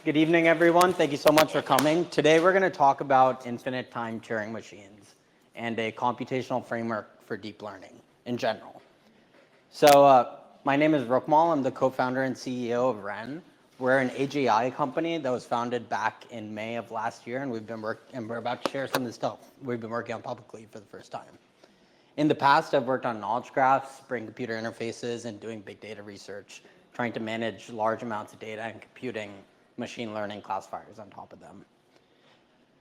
Good evening, everyone. Thank you so much for coming. Today, we're going to talk about infinite time Turing machines and a computational framework for deep learning in general. So my name is Rukmal. I'm the co-founder and CEO of Ren. We're an AGI company that was founded back in May of last year, and we're about to share some of the stuff we've been working on publicly for the first time. In the past, I've worked on knowledge graphs, brain computer interfaces, and doing big data research, trying to manage large amounts of data and computing machine learning classifiers on top of them.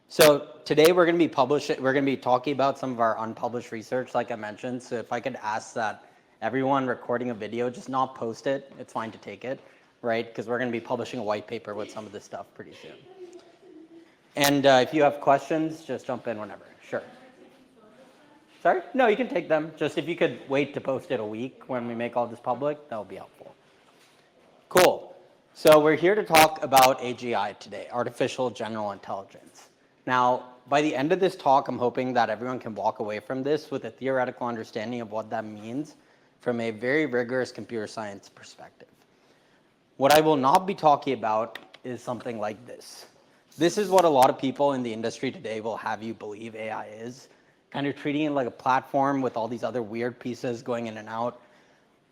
So today we're going to be talking about some of our unpublished research, like I mentioned. So if I could ask that everyone recording a video just not post it, it's fine to take it, right? Because we're going to be publishing a white paper with some of this stuff pretty soon. And if you have questions, just jump in whenever. Sure. Sorry? No, you can take them. Just if you could wait to post it a week when we make all this public, that would be helpful. Cool. So we're here to talk about AGI today, artificial general intelligence. Now, by the end of this talk, I'm hoping that everyone can walk away from this with a theoretical understanding of what that means from a very rigorous computer science perspective. What I will not be talking about is something like this. This is what a lot of people in the industry today will have you believe AI is, kind of treating it like a platform with all these other weird pieces going in and out.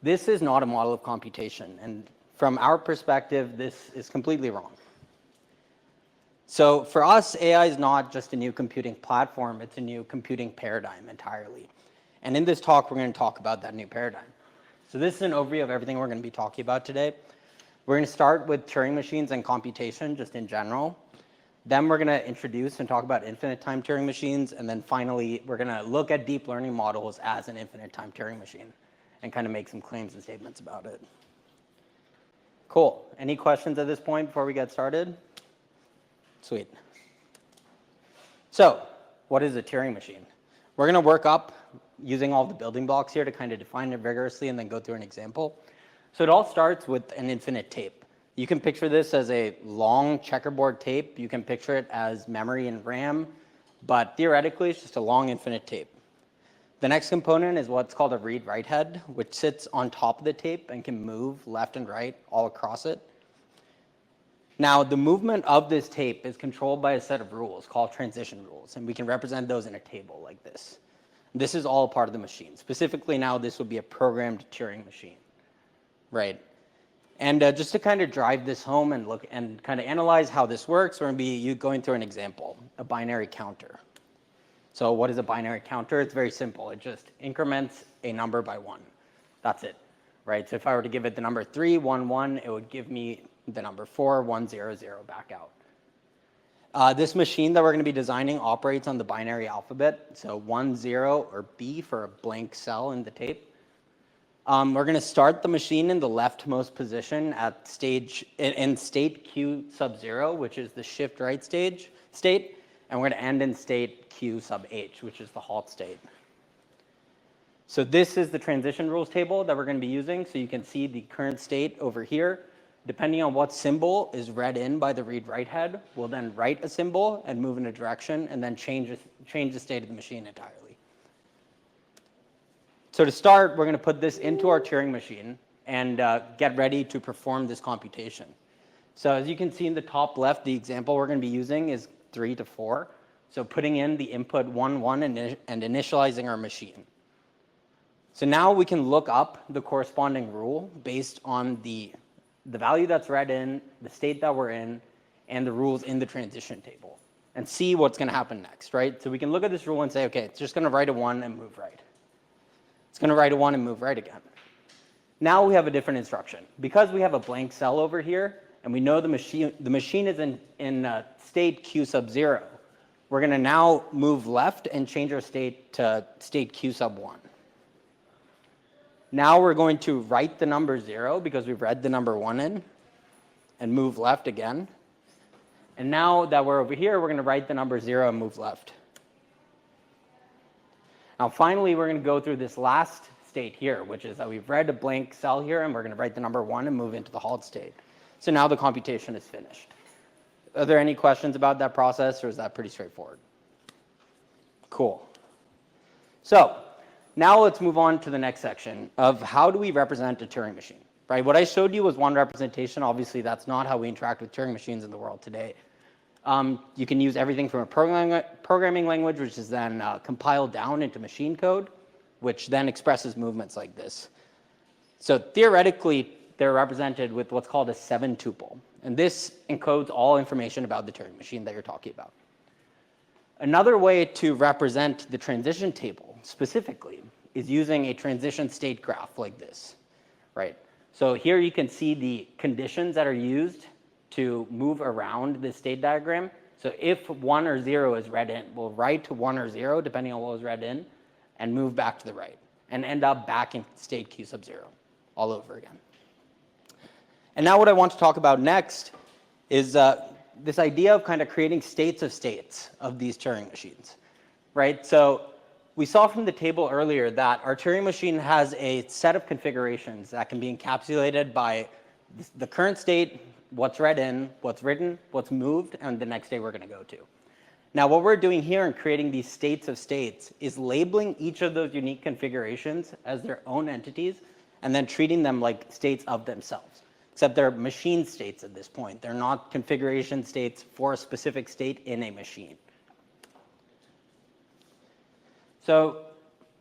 This is not a model of computation, and from our perspective, this is completely wrong. So for us, AI is not just a new computing platform, it's a new computing paradigm entirely. And in this talk, we're going to talk about that new paradigm. So this is an overview of everything we're going to be talking about today. We're going to start with Turing machines and computation, just in general. Then we're going to introduce and talk about infinite time Turing machines. And then finally, we're going to look at deep learning models as an infinite time Turing machine and kind of make some claims and statements about it. Cool. Any questions at this point before we get started? Sweet. So what is a Turing machine? We're going to work up using all the building blocks here to kind of define it rigorously and then go through an example. So it all starts with an infinite tape. You can picture this as a long checkerboard tape. You can picture it as memory and RAM, but theoretically, it's just a long infinite tape. The next component is what's called a read-write head, which sits on top of the tape and can move left and right all across it. Now, the movement of this tape is controlled by a set of rules called transition rules, and we can represent those in a table like this. This is all part of the machine. Specifically now, this would be a programmed Turing machine, right? And just to kind of drive this home and look and kind of analyze how this works, we're going to be going through an example, a binary counter. So what is a binary counter? It's very simple. It just increments a number by 1. That's it, right? So if I were to give it the number 3, 1, 1, it would give me the number 4, 1, 0, 0 back out. This machine that we're going to be designing operates on the binary alphabet. So 1, 0, or B for a blank cell in the tape. We're going to start the machine in the leftmost position at in state Q sub 0, which is the shift right state, and we're going to end in state Q sub H, which is the halt state. So this is the transition rules table that we're going to be using. So you can see the current state over here. Depending on what symbol is read in by the read-write head, we'll then write a symbol and move in a direction, and then change the state of the machine entirely. So to start, we're going to put this into our Turing machine and get ready to perform this computation. So as you can see in the top left, the example we're going to be using is 3 to 4. So putting in the input 1, 1 and initializing our machine. So now we can look up the corresponding rule based on the value that's read in, the state that we're in, and the rules in the transition table, and see what's going to happen next, right? So we can look at this rule and say, okay, it's just going to write a 1 and move right. It's going to write a 1 and move right again. Now we have a different instruction. Because we have a blank cell over here, and we know the machine is in state Q sub 0, we're going to now move left and change our state to state Q sub 1. Now we're going to write the number 0 because we've read the number 1 in, and move left again. And now that we're over here, we're going to write the number 0 and move left. Now finally, we're going to go through this last state here, which is that we've read a blank cell here, and we're going to write the number 1 and move into the halt state. So now the computation is finished. Are there any questions about that process, or is that pretty straightforward? Cool. So now let's move on to the next section of how do we represent a Turing machine, right? What I showed you was one representation. Obviously, that's not how we interact with Turing machines in the world today. You can use everything from a programming language, which is then compiled down into machine code, which then expresses movements like this. So theoretically, they're represented with what's called a 7-tuple. And this encodes all information about the Turing machine that you're talking about. Another way to represent the transition table specifically is using a transition state graph like this, right? So here you can see the conditions that are used to move around this state diagram. So if 1 or 0 is read in, we'll write to 1 or 0, depending on what was read in, and move back to the right, and end up back in state q sub 0 all over again. And now what I want to talk about next is this idea of kind of creating states of these Turing machines, right? So we saw from the table earlier that our Turing machine has a set of configurations that can be encapsulated by the current state, what's read in, what's written, what's moved, and the next state we're going to go to. Now, what we're doing here in creating these states of states is labeling each of those unique configurations as their own entities and then treating them like states of themselves, except they're machine states at this point. They're not configuration states for a specific state in a machine. So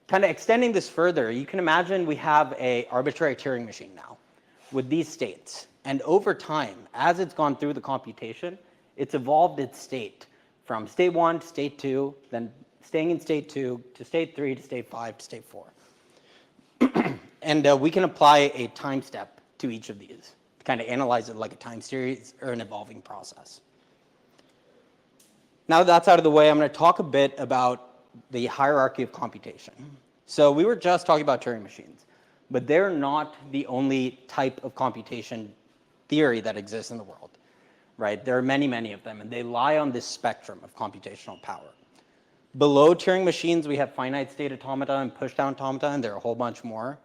kind of extending this further, you can imagine we have an arbitrary Turing machine now with these states. And over time, as it's gone through the computation, it's evolved its state from state 1 to state 2, then staying in state 2 to state 3 to state 5 to state 4. And we can apply a time step to each of these to kind of analyze it like a time series or an evolving process. Now that that's out of the way, I'm going to talk a bit about the hierarchy of computation. So we were just talking about Turing machines, but they're not the only type of computation theory that exists in the world, right? There are many, many of them, and they lie on this spectrum of computational power. Below Turing machines, we have finite state automata and push-down automata, and there are a whole bunch more.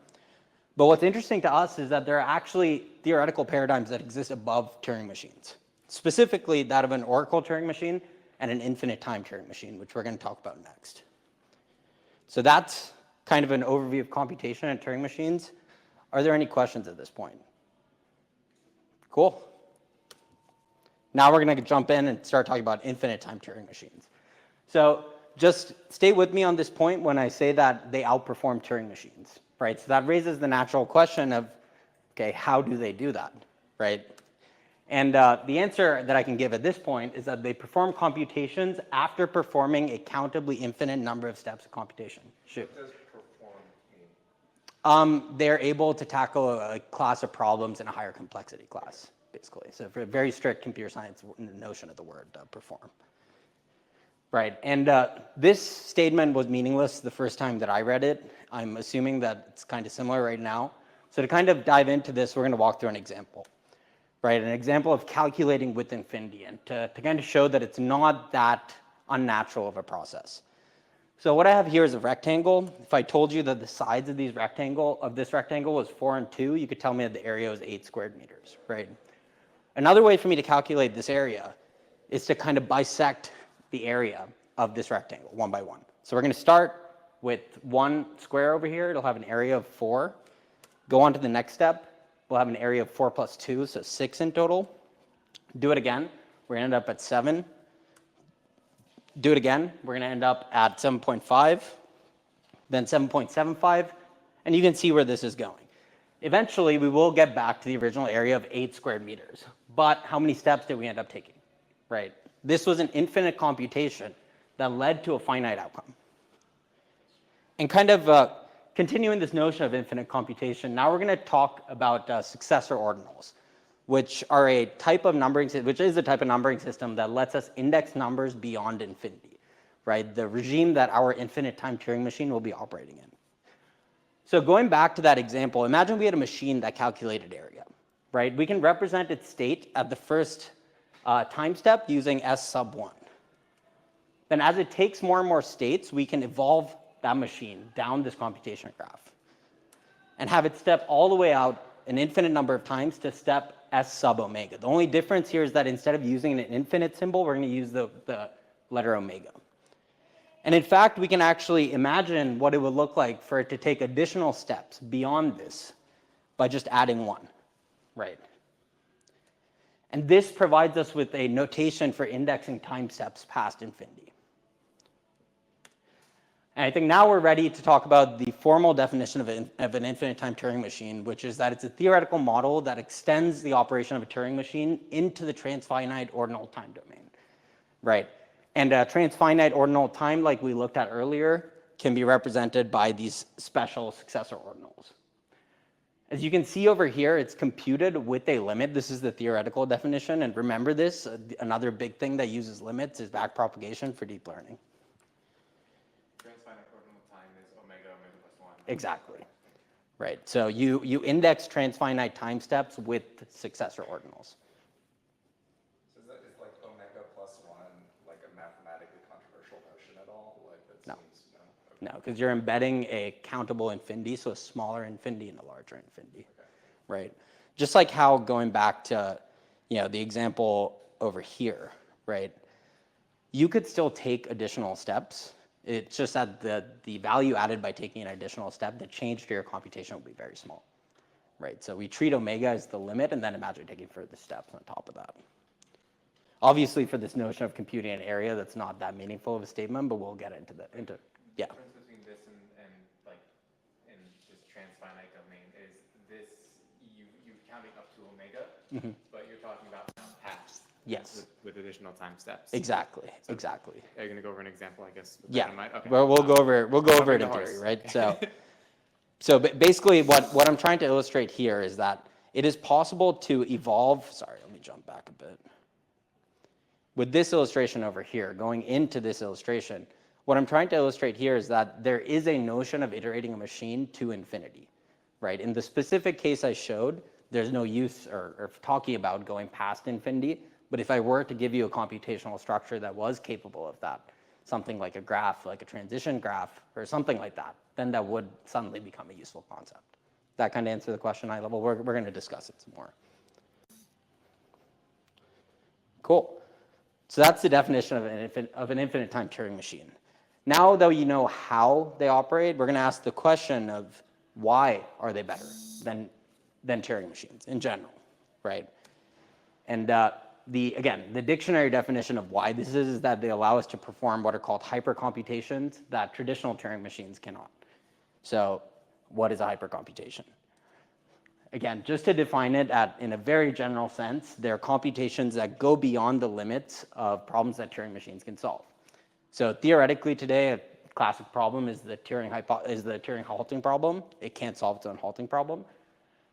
But what's interesting to us is that there are actually theoretical paradigms that exist above Turing machines, specifically that of an oracle Turing machine and an infinite time Turing machine, which we're going to talk about next. So that's kind of an overview of computation and Turing machines. Are there any questions at this point? Cool. Now we're going to jump in and start talking about infinite time Turing machines. So just stay with me on this point when I say that they outperform Turing machines, right? So that raises the natural question of, okay, how do they do that, right? And the answer that I can give at this point is that they perform computations after performing a countably infinite number of steps of computation. Shoot. What does perform mean? They're able to tackle a class of problems in a higher complexity class, basically. So for a very strict computer science notion of the word perform. Right, and this statement was meaningless the first time that I read it. I'm assuming that it's kind of similar right now. So to kind of dive into this, we're going to walk through an example. Right, an example of calculating with infinity, and to kind of show that it's not that unnatural of a process. So what I have here is a rectangle. If I told you that the sides of this rectangle was 4 and 2, you could tell me that the area was 8 squared meters, right? Another way for me to calculate this area is to kind of bisect the area of this rectangle one by one. So we're going to start with one square over here. It'll have an area of 4. Go on to the next step. We'll have an area of 4 plus 2, so 6 in total. Do it again. We're going to end up at 7. Do it again. We're going to end up at 7.5, then 7.75, and you can see where this is going. Eventually, we will get back to the original area of 8 squared meters. But how many steps did we end up taking, right? This was an infinite computation that led to a finite outcome. And kind of continuing this notion of infinite computation, now we're going to talk about successor ordinals, which are a type of numbering, which is a type of numbering system that lets us index numbers beyond infinity, right? The regime that our infinite time Turing machine will be operating in. So going back to that example, imagine we had a machine that calculated area, right? We can represent its state at the first time step using S sub 1. Then as it takes more and more states, we can evolve that machine down this computation graph and have it step all the way out an infinite number of times to step S sub omega. The only difference here is that instead of using an infinite symbol, we're going to use the letter omega. And in fact, we can actually imagine what it would look like for it to take additional steps beyond this by just adding 1. right? And this provides us with a notation for indexing time steps past infinity. And I think now we're ready to talk about the formal definition of an infinite time Turing machine, which is that it's a theoretical model that extends the operation of a Turing machine into the transfinite ordinal time domain, right? And transfinite ordinal time, like we looked at earlier, can be represented by these special successor ordinals. As you can see over here, it's computed with a limit. This is the theoretical definition. And remember this, another big thing that uses limits is backpropagation for deep learning. Transfinite ordinal time is omega, omega plus 1. Exactly. Right. So you index transfinite time steps with successor ordinals. So is like omega plus 1 like a mathematically controversial notion at all? Like that No. seems No, because you're embedding a countable infinity, so a smaller infinity and a larger infinity. Okay. Right. Just like how going back to the example over here, right? You could still take additional steps. It's just that the value added by taking an additional step, the change to your computation will be very small, right? So we treat omega as the limit, and then imagine taking further steps on top of that. Obviously, for this notion of computing an area, that's not that meaningful of a statement, but we'll get into yeah. The difference between this and like in this transfinite domain is this you counting up to omega, but you're talking about past. Yes. With additional time steps. Exactly. Exactly. Are you going to go over an example, I guess? Yeah. Okay. Well, we'll go over it in theory, right? So basically, what I'm trying to illustrate here is that it is possible to evolve. Sorry, let me jump back a bit. With this illustration over here, going into this illustration, what I'm trying to illustrate here is that there is a notion of iterating a machine to infinity, right? In the specific case I showed, there's no use or talking about going past infinity. But if I were to give you a computational structure that was capable of that, something like a graph, like a transition graph, or something like that, then that would suddenly become a useful concept. That kind of answer the question high level? We're going to discuss it some more. Cool. So that's the definition of an infinite time Turing machine. Now that you know how they operate, we're going to ask the question of why are they better than Turing machines in general, right? And again, the dictionary definition of why this is that they allow us to perform what are called hypercomputations that traditional Turing machines cannot. So what is a hypercomputation? Again, just to define it in a very general sense, they're computations that go beyond the limits of problems that Turing machines can solve. So theoretically today, a classic problem is the Turing halting problem. It can't solve its own halting problem.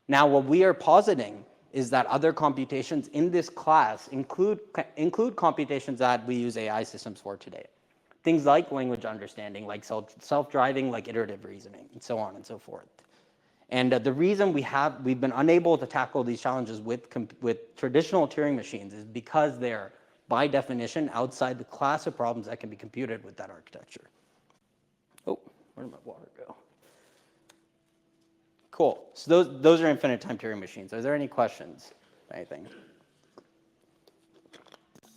Now, what we are positing is that other computations in this class include computations that we use AI systems for today. Things like language understanding, like self-driving, like iterative reasoning, and so on and so forth. And the reason we've been unable to tackle these challenges with traditional Turing machines is because they're, by definition, outside the class of problems that can be computed with that architecture. Oh, where did my water go? Cool. So those are infinite time Turing machines. Are there any questions? Anything?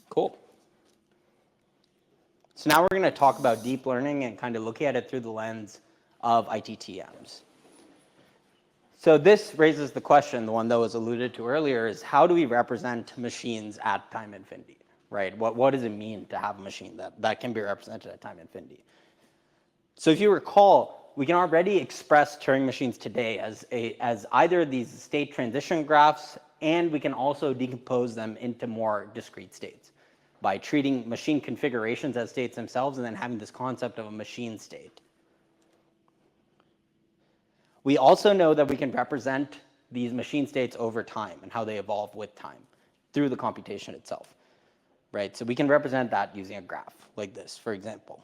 Cool. So now we're going to talk about deep learning and kind of look at it through the lens of ITTMs. So this raises the question, the one that was alluded to earlier, is how do we represent machines at time infinity, right? What does it mean to have a machine that can be represented at time infinity? So if you recall, we can already express Turing machines today as either these state transition graphs, and we can also decompose them into more discrete states by treating machine configurations as states themselves and then having this concept of a machine state. We also know that we can represent these machine states over time and how they evolve with time through the computation itself, right? So we can represent that using a graph like this, for example.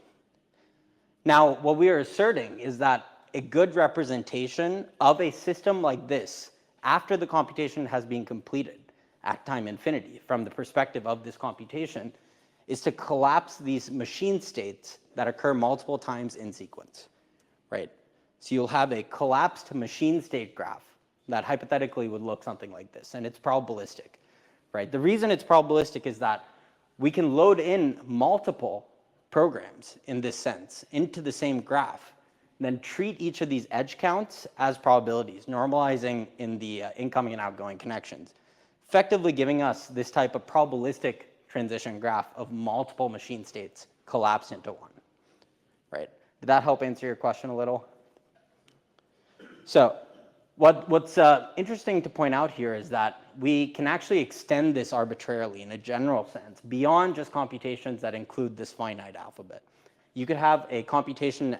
Now, what we are asserting is that a good representation of a system like this after the computation has been completed at time infinity from the perspective of this computation is to collapse these machine states that occur multiple times in sequence, right? So you'll have a collapsed machine state graph that hypothetically would look something like this, and it's probabilistic, right? The reason it's probabilistic is that we can load in multiple programs in this sense into the same graph, then treat each of these edge counts as probabilities, normalizing in the incoming and outgoing connections, effectively giving us this type of probabilistic transition graph of multiple machine states collapsed into one, right? Did that help answer your question a little? So what's interesting to point out here is that we can actually extend this arbitrarily in a general sense beyond just computations that include this finite alphabet. You could have a computation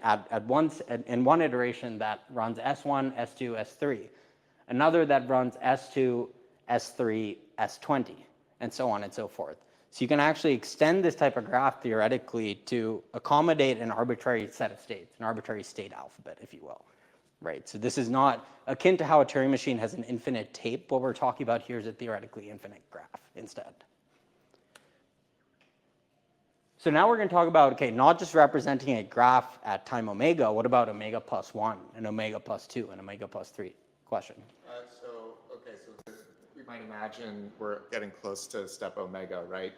in one iteration that runs S1, S2, S3, another that runs S2, S3, S20, and so on and so forth. So you can actually extend this type of graph theoretically to accommodate an arbitrary set of states, an arbitrary state alphabet, if you will. Right, so this is not akin to how a Turing machine has an infinite tape. What we're talking about here is a theoretically infinite graph instead. So now we're going to talk about, okay, not just representing a graph at time omega. What about omega plus 1 and omega plus 2 and omega plus 3? Question. So we might imagine we're getting close to step omega, right?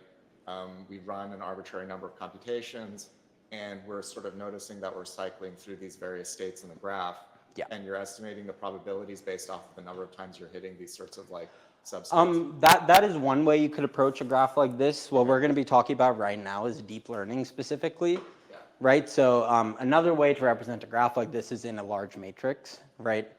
We run an arbitrary number of computations, and we're sort of noticing that we're cycling through these various states in the graph. Yeah. And you're estimating the probabilities based off of the number of times you're hitting these sorts of like substates. That is one way you could approach a graph like this. What we're going to be talking about right now is deep learning specifically, right? So another way to represent a graph like this is in a large matrix, right?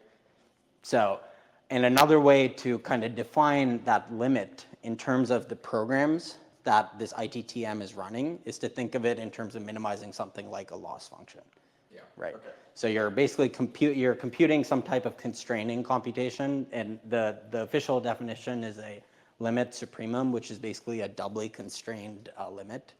So, and another way to kind of define that limit in terms of the programs that this ITTM is running is to think of it in terms of minimizing something like a loss function. Yeah. Right. Okay. So you're basically computing some type of constraining computation, and the official definition is a limit supremum, which is basically a doubly constrained limit,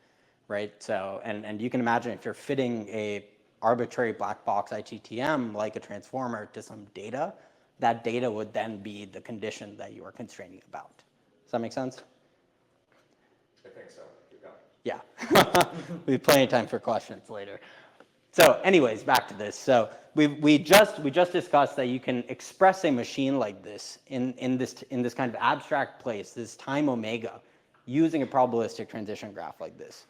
right? So and you can imagine if you're fitting a arbitrary black box ITTM like a transformer to some data, that data would then be the condition that you are constraining about. Does that make sense? I think so. Keep going. Yeah. We have plenty of time for questions later. So anyways, back to this. So we just discussed that you can express a machine like this in this kind of abstract place, this time omega, using a probabilistic transition graph like this.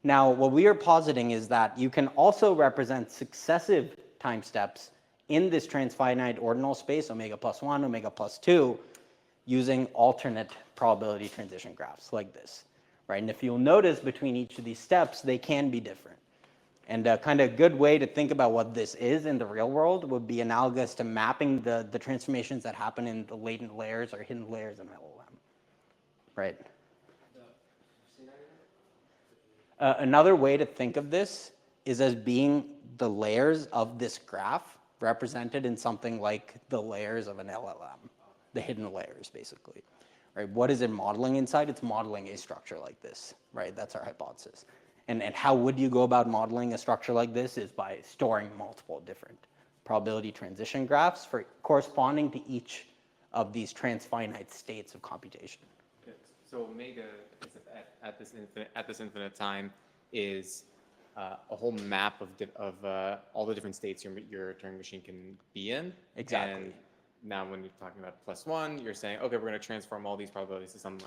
Now, what we are positing is that you can also represent successive time steps in this transfinite ordinal space, omega plus 1, omega plus 2, using alternate probability transition graphs like this, right? And if you'll notice between each of these steps, they can be different. And a kind of good way to think about what this is in the real world would be analogous to mapping the transformations that happen in the latent layers or hidden layers in LLM, right? Another way to think of this is as being the layers of this graph represented in something like the layers of an LLM, the hidden layers, basically. Right? What is it modeling inside? It's modeling a structure like this, right? That's our hypothesis. And how would you go about modeling a structure like this is by storing multiple different probability transition graphs for corresponding to each of these transfinite states of computation. Okay. So omega is at this infinite time is a whole map of all the different states your Turing machine can be in. Exactly. And now when you're talking about plus 1, you're saying, okay, we're going to transform all these probabilities to some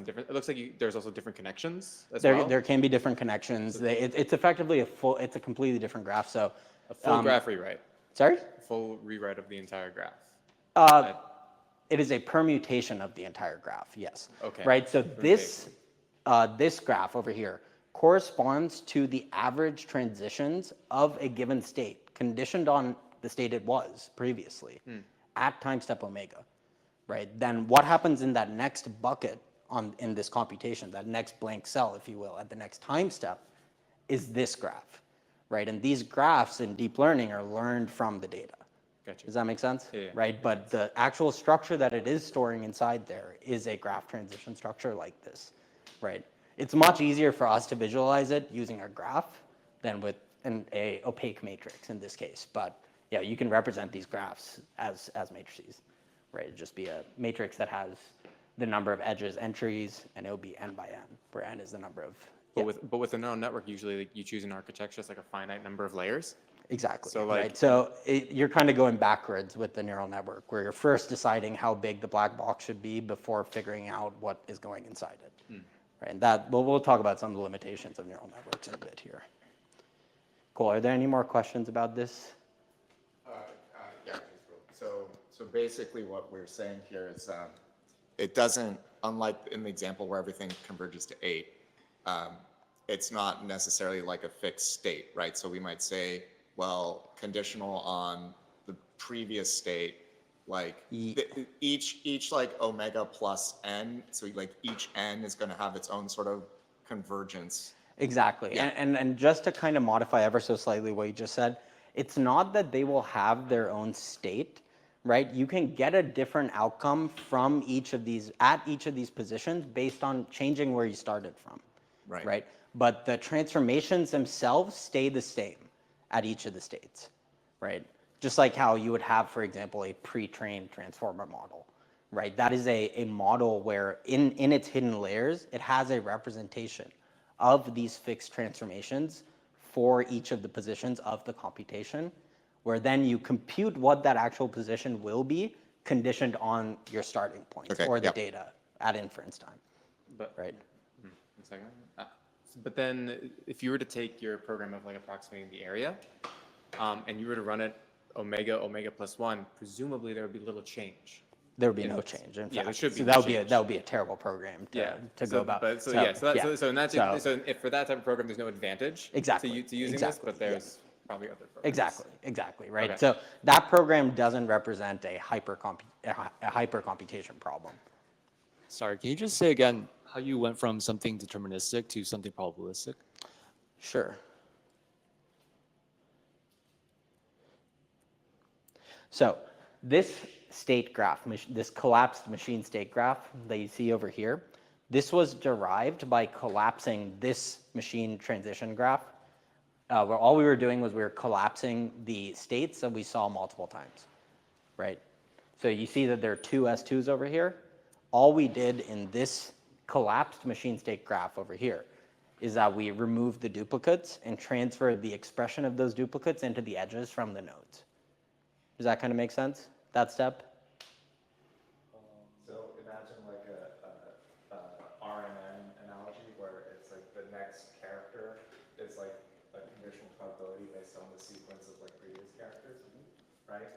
different. It looks like there's also different connections as well. There can be different connections. It's effectively it's a completely different graph. So a full graph rewrite. Sorry? A full rewrite of the entire graph. It is a permutation of the entire graph. Yes. Okay. Right. So this graph over here corresponds to the average transitions of a given state, conditioned on the state it was previously at time step omega. Right. Then what happens in that next bucket in this computation, that next blank cell, if you will, at the next time step, is this graph, right? And these graphs in deep learning are learned from the data. Gotcha. Does that make sense? Yeah. Right, but the actual structure that it is storing inside there is a graph transition structure like this, right? It's much easier for us to visualize it using a graph than with an opaque matrix in this case. But yeah, you can represent these graphs as matrices, right? It'd just be a matrix that has the number of edges, entries, and it will be n by n, where n is the number of. But with a neural network, usually you choose an architecture that's like a finite number of layers. Exactly. So right. So you're kind of going backwards with the neural network, where you're first deciding how big the black box should be before figuring out what is going inside it. Right. And that we'll talk about some of the limitations of neural networks in a bit here. Cool. Are there any more questions about this? So basically what we're saying here is it doesn't, unlike in the example where everything converges to 8, it's not necessarily like a fixed state, right? So we might say, well, conditional on the previous state, like each like omega plus n, so like each n is going to have its own sort of convergence. Exactly. Yeah. And just to kind of modify ever so slightly what you just said, it's not that they will have their own state, right? You can get a different outcome from each of these, at each of these positions based on changing where you started from, Right. right? But the transformations themselves stay the same at each of the states, right? Just like how you would have, for example, a pre-trained transformer model, right? That is a model where in its hidden layers, it has a representation of these fixed transformations for each of the positions of the computation, where then you compute what that actual position will be conditioned on your starting point or the data at inference time, But right? one second. But then if you were to take your program of like approximating the area, and you were to run it omega plus 1, presumably there would be little change. There would be no change. In fact, there should be so no change. that would be a terrible program to go about. But so in that so if for that type of program, there's no advantage Exactly. to using this, but there's probably other programs. Exactly, right? Okay. So that program doesn't represent a hypercomputation problem. Sorry, can you just say again how you went from something deterministic to something probabilistic? Sure. So this state graph, this collapsed machine state graph that you see over here, this was derived by collapsing this machine transition graph, where all we were doing was we were collapsing the states that we saw multiple times, right? So you see that there are two S2s over here. All we did in this collapsed machine state graph over here is that we removed the duplicates and transferred the expression of those duplicates into the edges from the nodes. Does that kind of make sense, that step? So imagine like a RNN analogy where it's like the next character is like a conditional probability based on the sequence of like previous characters, right?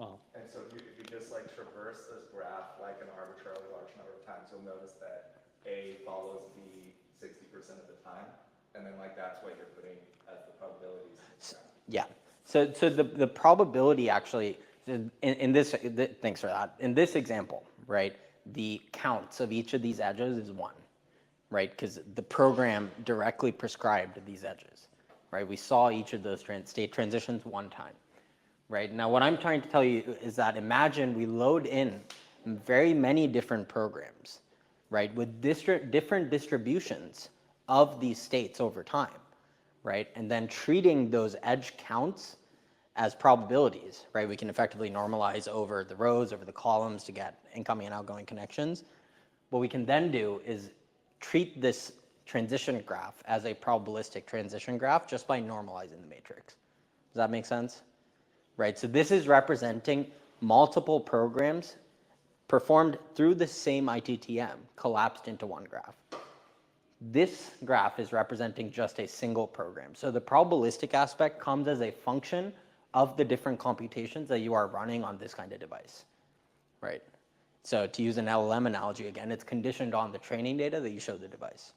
Oh. And so if you just like traverse this graph like an arbitrarily large number of times, you'll notice that A follows B 60% of the time, and then like that's what you're putting as the probabilities in the graph. Yeah. So the probability actually, in this, thanks for that. In this example, right, the counts of each of these edges is 1, right? Because the program directly prescribed these edges, right? We saw each of those state transitions 1 time, right? Now, what I'm trying to tell you is that imagine we load in very many different programs, right, with different distributions of these states over time, right? And then treating those edge counts as probabilities, right? We can effectively normalize over the rows, over the columns to get incoming and outgoing connections. What we can then do is treat this transition graph as a probabilistic transition graph just by normalizing the matrix. Does that make sense? Right, so this is representing multiple programs performed through the same ITTM, collapsed into one graph. This graph is representing just a single program. So the probabilistic aspect comes as a function of the different computations that you are running on this kind of device, right? So to use an LLM analogy again, it's conditioned on the training data that you show the device,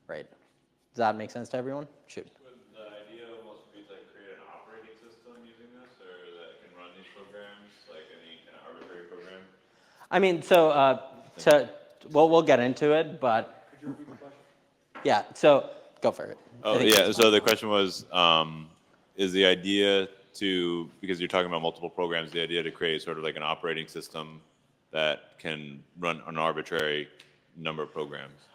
right? Does that make sense to everyone? Shoot. Would the idea almost be to create an operating system using this, or that can run these programs like any kind of arbitrary program? I mean, so we'll get into it, but could you repeat the question? Yeah. So go for it. Oh yeah. So the question was, is the idea to, because you're talking about multiple programs, the idea to create sort of like an operating system that can run an arbitrary number of programs?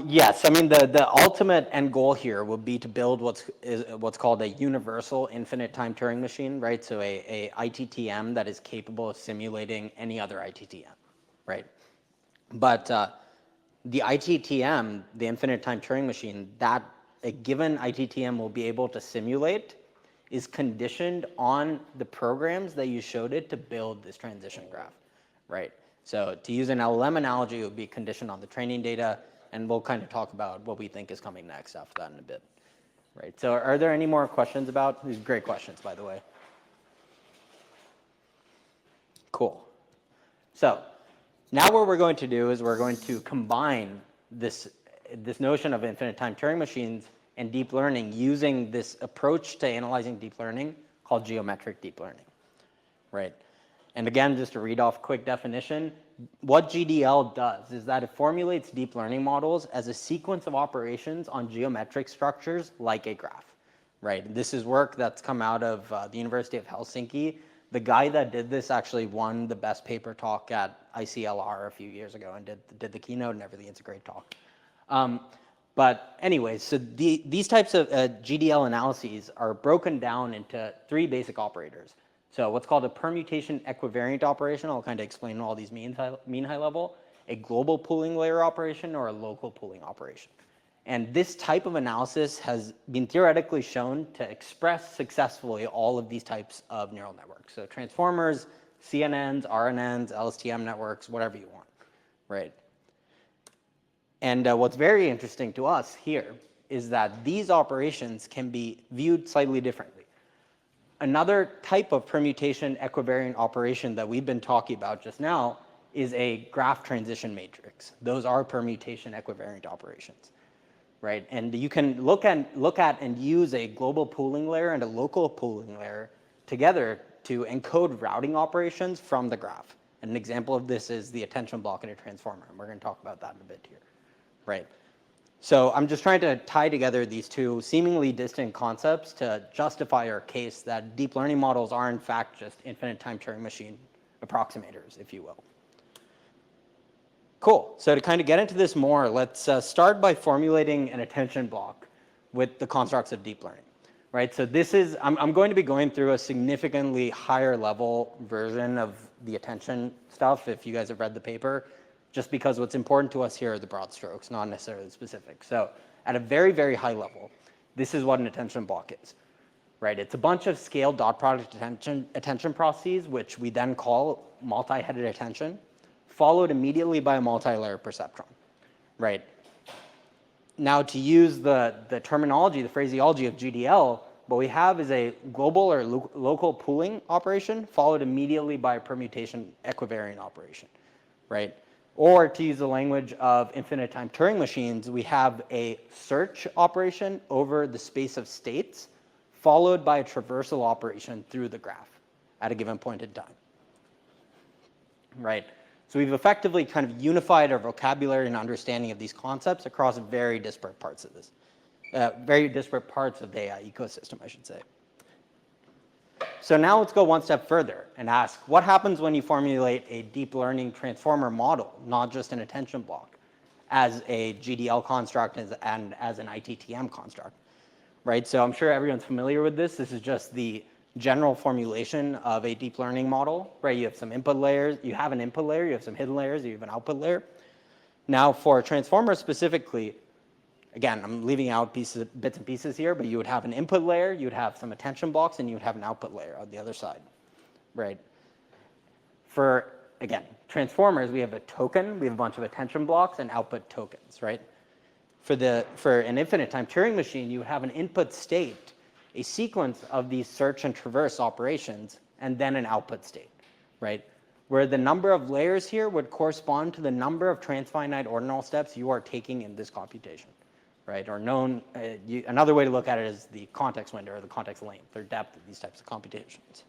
Yes, I mean the ultimate end goal here would be to build what's called a universal infinite time Turing machine, right? So a ITTM that is capable of simulating any other ITTM, right? But the ITTM, the infinite time Turing machine, that a given ITTM will be able to simulate is conditioned on the programs that you showed it to build this transition graph, right? So to use an LLM analogy, it would be conditioned on the training data, and we'll kind of talk about what we think is coming next after that in a bit, right? So are there any more questions about, these are great questions, by the way. Cool. So now what we're going to do is we're going to combine this notion of infinite time Turing machines and deep learning using this approach to analyzing deep learning called geometric deep learning, right? And again, just to read off quick definition, what GDL does is that it formulates deep learning models as a sequence of operations on geometric structures like a graph, right? This is work that's come out of the University of Helsinki. The guy that did this actually won the best paper talk at ICLR a few years ago and did the keynote and everything. It's a great talk. But anyways, so these types of GDL analyses are broken down into 3 basic operators. So what's called a permutation equivariant operation, I'll kind of explain what all these mean high level, a global pooling layer operation, or a local pooling operation. And this type of analysis has been theoretically shown to express successfully all of these types of neural networks. So transformers, CNNs, RNNs, LSTM networks, whatever you want, right? And what's very interesting to us here is that these operations can be viewed slightly differently. Another type of permutation equivariant operation that we've been talking about just now is a graph transition matrix. Those are permutation equivariant operations, right? And you can look at and use a global pooling layer and a local pooling layer together to encode routing operations from the graph. And an example of this is the attention block in a transformer, and we're going to talk about that in a bit here, right? So I'm just trying to tie together these 2 seemingly distant concepts to justify our case that deep learning models are in fact just infinite time Turing machine approximators, if you will. Cool. So to kind of get into this more, let's start by formulating an attention block with the constructs of deep learning, right? So this is, I'm going to be going through a significantly higher level version of the attention stuff if you guys have read the paper, just because what's important to us here are the broad strokes, not necessarily the specifics. So at a very, very high level, this is what an attention block is, right? It's a bunch of scaled dot product attention processes, which we then call multi-headed attention, followed immediately by a multi-layer perceptron, right? Now, to use the terminology, the phraseology of GDL, what we have is a global or local pooling operation, followed immediately by a permutation equivariant operation, right? Or to use the language of infinite time Turing machines, we have a search operation over the space of states, followed by a traversal operation through the graph at a given point in time, right? So we've effectively kind of unified our vocabulary and understanding of these concepts across very disparate parts of this, very disparate parts of the AI ecosystem, I should say. So now let's go one step further and ask, what happens when you formulate a deep learning transformer model, not just an attention block, as a GDL construct and as an ITTM construct, right? So I'm sure everyone's familiar with this. This is just the general formulation of a deep learning model, right? You have some input layers, you have an input layer, you have some hidden layers, you have an output layer. Now for transformers specifically, again, I'm leaving out bits and pieces here, but you would have an input layer, you would have some attention blocks, and you would have an output layer on the other side, right? For, again, transformers, we have a token, we have a bunch of attention blocks and output tokens, right? For an infinite time Turing machine, you would have an input state, a sequence of these search and traverse operations, and then an output state, right? Where the number of layers here would correspond to the number of transfinite ordinal steps you are taking in this computation, right? Or another way to look at it is the context window or the context length or depth of these types of computations.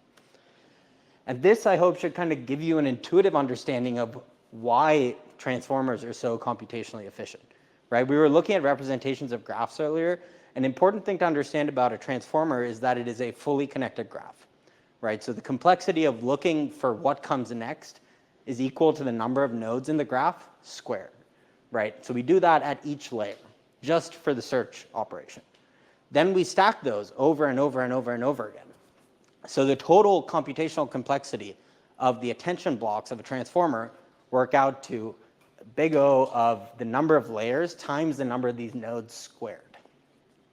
And this, I hope, should kind of give you an intuitive understanding of why transformers are so computationally efficient, right? We were looking at representations of graphs earlier. An important thing to understand about a transformer is that it is a fully connected graph, right? So the complexity of looking for what comes next is equal to the number of nodes in the graph squared, right? So we do that at each layer, just for the search operation. Then we stack those over and over and over and over again. So the total computational complexity of the attention blocks of a transformer work out to big O of the number of layers times the number of these nodes squared,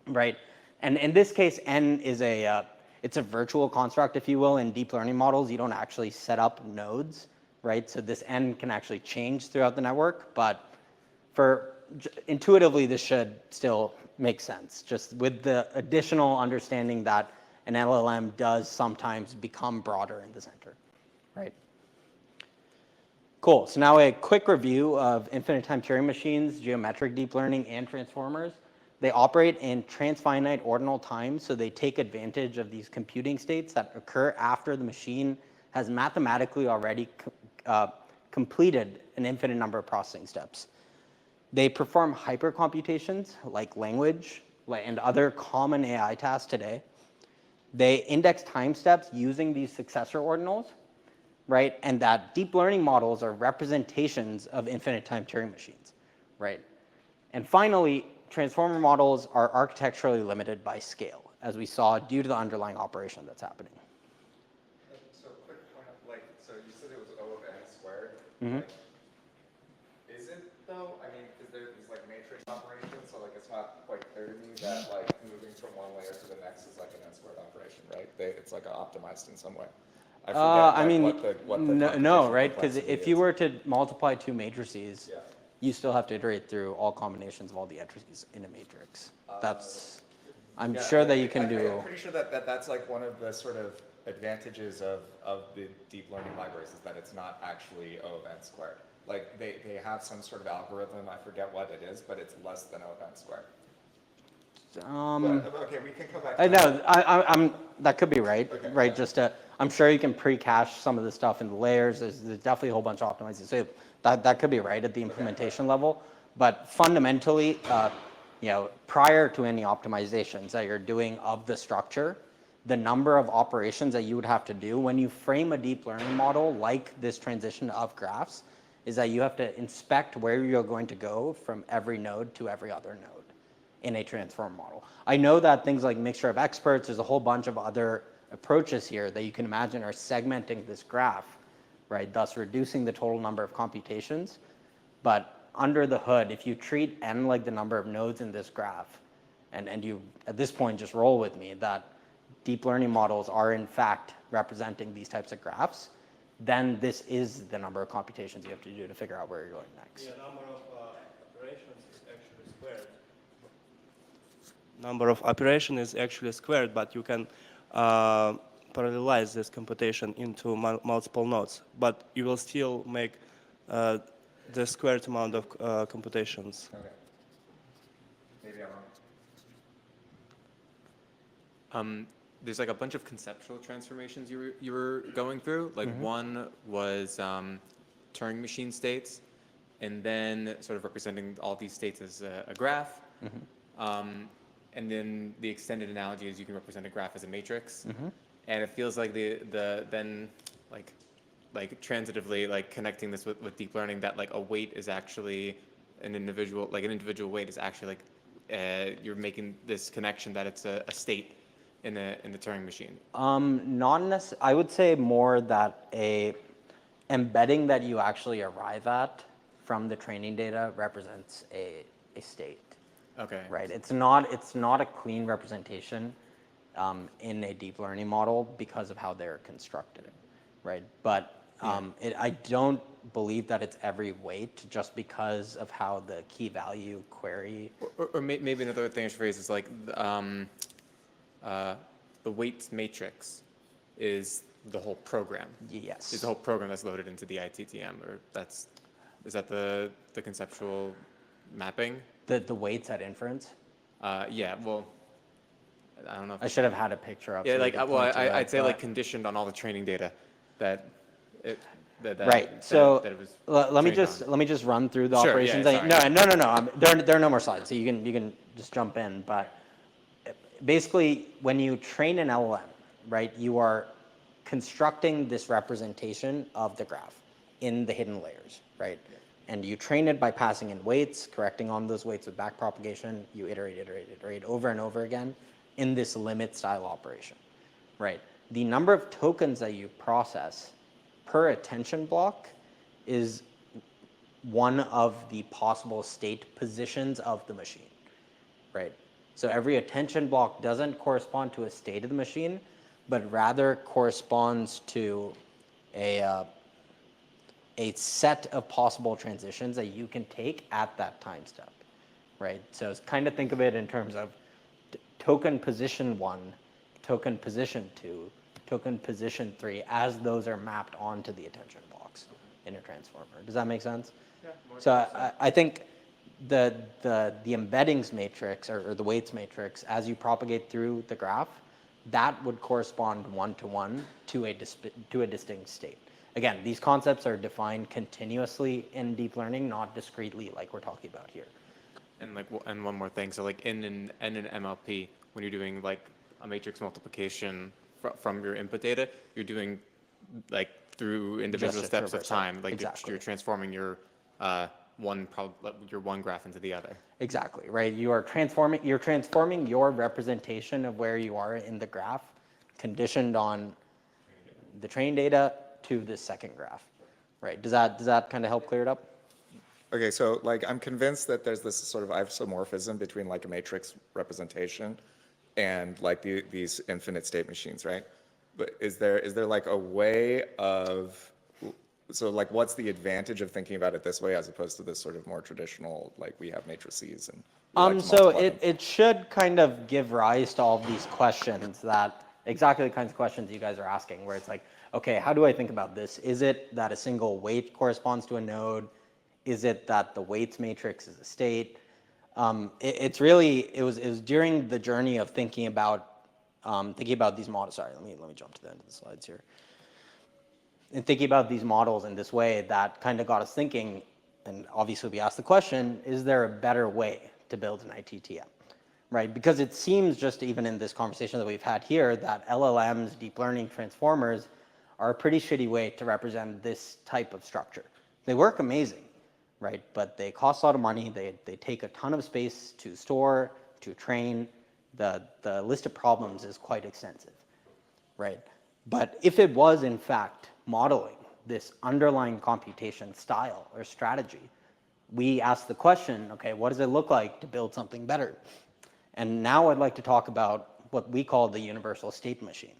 right? And in this case, n is it's a virtual construct, if you will. In deep learning models, you don't actually set up nodes, right? So this n can actually change throughout the network, but intuitively, this should still make sense, just with the additional understanding that an LLM does sometimes become broader in the center, right? Cool. So now a quick review of infinite time Turing machines, geometric deep learning, and transformers. They operate in transfinite ordinal time, so they take advantage of these computing states that occur after the machine has mathematically already completed an infinite number of processing steps. They perform hypercomputations like language and other common AI tasks today. They index time steps using these successor ordinals, right? And that deep learning models are representations of infinite time Turing machines, right? And finally, transformer models are architecturally limited by scale, as we saw due to the underlying operation that's happening. So quick point of like, so you said it was O of n squared. Mhm. Like, is it though? I mean, is there these like matrix operations? So like, it's not quite clear to me that like moving from one layer to the next is like an n squared operation, right? It's like optimized in some way. I forget I mean, what the no, computational right? Because complexity if you is. were to multiply two matrices, Yeah. you still have to iterate through all combinations of all the entries in a matrix. That's, I'm Yeah, sure that you can I'm do. pretty sure that that's like one of the sort of advantages of the deep learning libraries is that it's not actually O of n squared. Like they have some sort of algorithm, I forget what it is, but it's less than O of n squared. But, okay, we can come back to No, I'm, that could be right, Okay, right? yeah. Just I'm sure you can pre-cache some of the stuff in the layers. There's definitely a whole bunch of optimizers. So that could be right at the implementation level. But fundamentally, prior to any optimizations that you're doing of the structure, the number of operations that you would have to do when you frame a deep learning model like this transition of graphs is that you have to inspect where you're going to go from every node to every other node in a transform model. I know that things like mixture of experts, there's a whole bunch of other approaches here that you can imagine are segmenting this graph, right? Thus reducing the total number of computations. But under the hood, if you treat n like the number of nodes in this graph, and you, at this point, just roll with me that deep learning models are in fact representing these types of graphs, then this is the number of computations you have to do to figure out where you're going next. Yeah, number of operations is actually squared. Number of operation is actually squared, but you can parallelize this computation into multiple nodes. But you will still make the squared amount of computations. Okay. Maybe I'm wrong. There's like a bunch of conceptual transformations you were going through. Like one was Turing machine states, and then sort of representing all these states as a graph. And then the extended analogy is you can represent a graph as a matrix. And it feels like the then like transitively like connecting this with deep learning that like a weight is actually an individual weight is actually like you're making this connection that it's a state in the Turing machine. Not necessarily. I would say more that a embedding that you actually arrive at from the training data represents a state. Okay. Right. It's not a clean representation in a deep learning model because of how they're constructed. Right. But I don't believe that it's every weight just because of how the key value query. Or maybe another thing I should phrase is like the weights matrix is the whole program. Yes. Is the whole program that's loaded into the ITTM, or is that the conceptual mapping? The weights at inference. Yeah. Well, I don't know. I should have had a picture up. Yeah. so you Like could well, point to that, I'd say like but- conditioned on all the training data that. Right. So that it was let me trained just run through the Sure, operations. yeah, No. There are no more slides, so you can just jump in. But basically, when you train an LLM, right, you are constructing this representation of the graph in the hidden layers, right? And you train it by passing in weights, correcting on those weights with backpropagation. You iterate over and over again in this limit style operation, right? The number of tokens that you process per attention block is one of the possible state positions of the machine, right? So every attention block doesn't correspond to a state of the machine, but rather corresponds to a set of possible transitions that you can take at that time step, right? So kind of think of it in terms of token position 1, token position 2, token position 3, as those are mapped onto the attention blocks. in a transformer. Does that make sense? Yeah, So I think the embeddings matrix or the weights matrix, as you propagate through the graph, that would correspond one-to-one to a distinct state. Again, these concepts are defined continuously in deep learning, not discretely like we're talking about here. And like, and one more thing. So like in an MLP, when you're doing like a matrix multiplication from your input data, you're doing like through individual Just a steps of traversal. time. Like Exactly. you're transforming your one graph into the other. Exactly, right? You're transforming your representation of where you are in the graph, conditioned on the training data to the second graph, right? Does that kind of help clear it up? Okay, so like I'm convinced that there's this sort of isomorphism between like a matrix representation and like these infinite state machines, right? But is there like a way of, so like what's the advantage of thinking about it this way as opposed to this sort of more traditional, like we have matrices and we like to So multiply them? it should kind of give rise to all of these questions that, exactly the kinds of questions you guys are asking, where it's like, okay, how do I think about this? Is it that a single weight corresponds to a node? Is it that the weights matrix is a state? It was during the journey of thinking about these models. Sorry, let me jump to the end of the slides here. And thinking about these models in this way, that kind of got us thinking, and obviously we asked the question, is there a better way to build an ITTM, right? Because it seems just even in this conversation that we've had here that LLMs, deep learning transformers, are a pretty shitty way to represent this type of structure. They work amazing, right? But they cost a lot of money. They take a ton of space to store, to train. The list of problems is quite extensive, right? But if it was, in fact, modeling this underlying computation style or strategy, we asked the question, okay, what does it look like to build something better? And now I'd like to talk about what we call the universal state machine,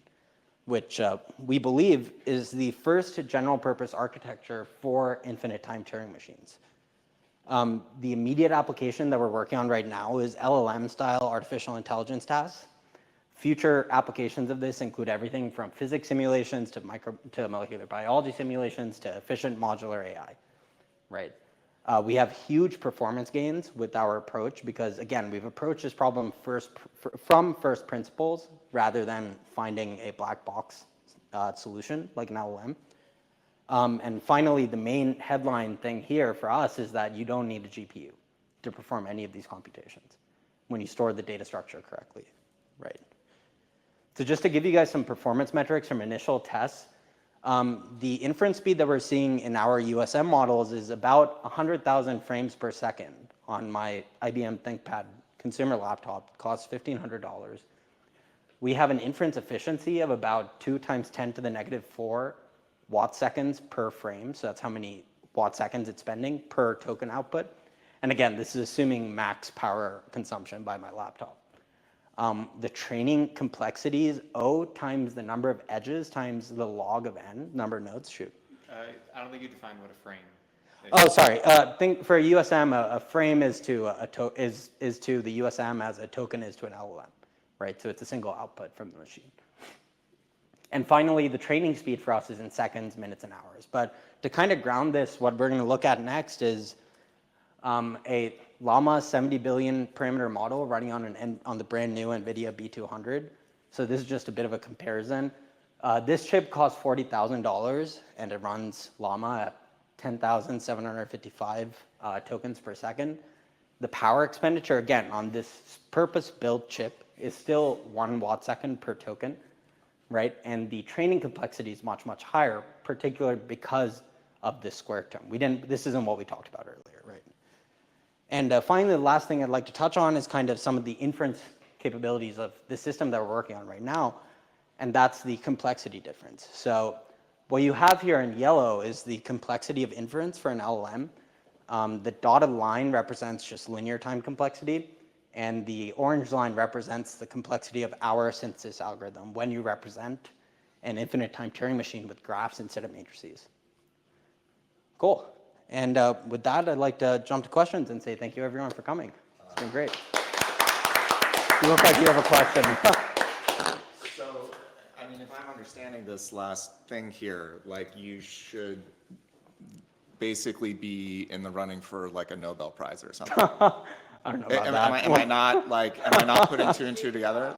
which we believe is the first general purpose architecture for infinite time Turing machines. The immediate application that we're working on right now is LLM style artificial intelligence tasks. Future applications of this include everything from physics simulations to molecular biology simulations to efficient modular AI, right? We have huge performance gains with our approach because, again, we've approached this problem from first principles rather than finding a black box solution like an LLM. And finally, the main headline thing here for us is that you don't need a GPU to perform any of these computations when you store the data structure correctly, right? So just to give you guys some performance metrics from initial tests, the inference speed that we're seeing in our USM models is about 100,000 frames per second on my IBM ThinkPad consumer laptop. It costs $1,500. We have an inference efficiency of about 2 × 10⁻⁴ watt-seconds per frame. So that's how many watt-seconds it's spending per token output. And again, this is assuming max power consumption by my laptop. The training complexity is O times the number of edges times the log of n, number of nodes. Shoot. I don't think you defined what a frame is. Oh, sorry. Think for a USM, a frame is to the USM as a token is to an LLM, right? So it's a single output from the machine. And finally, the training speed for us is in seconds, minutes, and hours. But to kind of ground this, what we're going to look at next is a Llama 70 billion parameter model running on the brand new NVIDIA B200. So this is just a bit of a comparison. This chip costs $40,000 and it runs Llama at 10,755 tokens per second. The power expenditure, again, on this purpose-built chip is still 1 watt-second per token, right? And the training complexity is much, much higher, particularly because of this square term. This isn't what we talked about earlier, right? And finally, the last thing I'd like to touch on is kind of some of the inference capabilities of the system that we're working on right now, and that's the complexity difference. So what you have here in yellow is the complexity of inference for an LLM. The dotted line represents just linear time complexity, and the orange line represents the complexity of our synthesis algorithm when you represent an infinite time Turing machine with graphs instead of matrices. Cool. And with that, I'd like to jump to questions and say thank you, everyone, for coming. It's been great. You look like you have a question. So, I mean, if I'm understanding this last thing here, like you should basically be in the running for like a Nobel Prize or something. I don't know about that. Am I not putting two and two together?